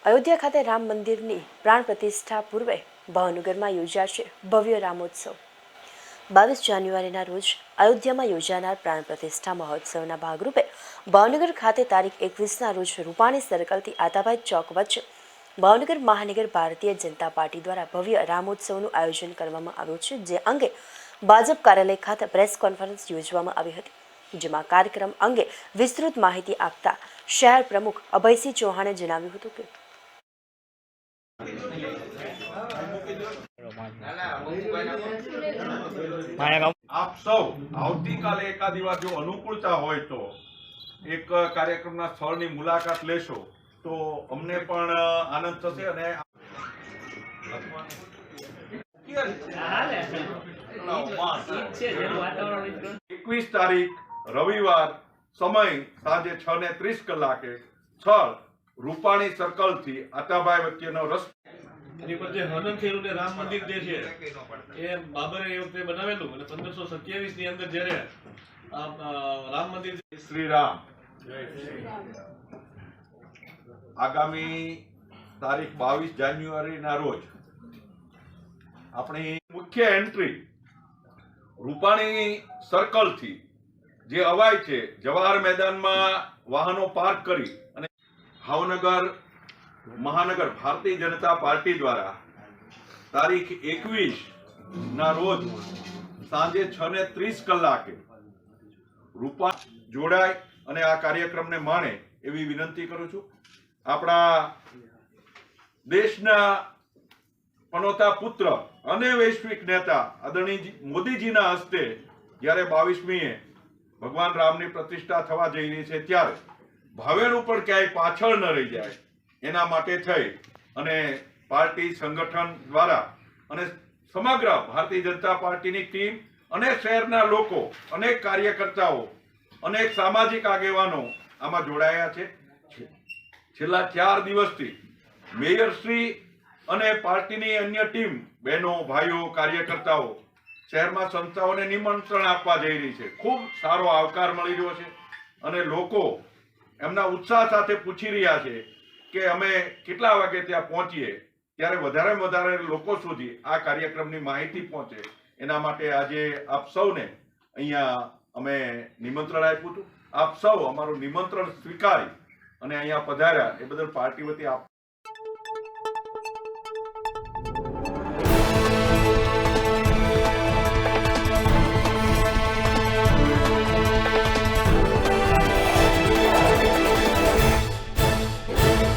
અયોધ્યા ખાતે રામ મંદિરની પ્રાણ પ્રતિષ્ઠા પૂર્વે ભાવનગરમાં યોજાશે ભવ્ય રામોત્સવ। 22 જાન્યુઆરીના રોજ અયોધ્યામાં યોજાનાર પ્રાણ પ્રતિષ્ઠા મહોત્સવના ભાગરૂપે ભાવનગર ખાતે તારીખ 21ના રોજ રૂપાણી સર્કલથી આતાભાઈ ચોક વચ્ચે ભાવનગર મહાનગર ભારતીય જનતા પાર્ટી દ્વારા ભવ્ય રામોત્સવનું આયોજન કરવામાં આવ્યું છે, જે અંગે ભાજપ કાર્યાલય ખાતે પ્રેસ કોન્ફરન્સ યોજવામાં આવી હતી, જેમાં કાર્યક્રમ અંગે વિસ્તૃત માહિતી આપતા શહેર પ્રમુખ અભયસિંહ ચૌહાણે જણાવ્યું હતું કે આપ સૌ આવતીકાલે એકાદિવાર જો અનુકૂળતા હોય તો એક કાર્યક્રમના સ્થળની મુલાકાત લેશો તો અમને પણ આનંદ થશે અને 21 તારીખ રવિવાર સમય સાંજે 6:30 કલાકે સ્થળ રૂપાણી સર્કલ થી આતાભાઈ વચ્ચેનો રસ્તો। એની પર જે હનન થયેલું ને રામ મંદિર જે છે એ બાબરે એ વખતે બનાવેલું અને 1527 ની અંદર જ્યારે રામ મંદિર શ્રી રામ આગામી તારીખ 22 જાન્યુઆરીના રોજ આપણી મુખ્ય એન્ટ્રી રૂપાણી સર્કલ થી જે અવાય છે જવાહર મેદાનમાં વાહનો પાર્ક કરી અને ભાવનગર મહાનગર ભારતીય જનતા પાર્ટી દ્વારા તારીખ 21 ના રોજ સાંજે 6:30 કલાકે રૂપા જોડાય અને આ કાર્યક્રમને માણે એવી વિનંતી કરું છું। આપણા દેશના પનોતા પુત્ર અને વૈશ્વિક નેતા આદરણીય મોદીજીના હસ્તે જ્યારે 22મીએ ભગવાન રામની પ્રતિષ્ઠા થવા જઈ રહી છે ત્યારે ભાવેણું પણ ક્યાંય પાછળ ન રહી જાય એના માટે થઈ અને પાર્ટી સંગઠન દ્વારા અને સમગ્ર ભારતીય જનતા પાર્ટીની ટીમ અને શહેરના લોકો અનેક કાર્યકર્તાઓ અનેક સામાજિક આગેવાનો આમાં જોડાયા છે। છેલ્લા 4 દિવસથી મેયરશ્રી અને પાર્ટીની અન્ય ટીમ બહેનો ભાઈઓ કાર્યકર્તાઓ શહેરમાં સંસ્થાઓને નિમંત્રણ આપવા જઈ રહી છે। ખૂબ સારો આવકાર મળી રહ્યો છે અને લોકો એમના ઉત્સાહ સાથે પૂછી રહ્યા છે કે અમે કેટલા વાગે ત્યાં પહોંચીએ ત્યારે વધારેમાં વધારે લોકો સુધી આ કાર્યક્રમની માહિતી પહોંચે એના માટે આજે આપ સૌને અહીંયા અમે નિમંત્રણ આપ્યું હતું। આપ સૌ અમારું નિમંત્રણ સ્વીકારી અને અહીંયા પધાર્યા એ બદલ પાર્ટી વતી આપ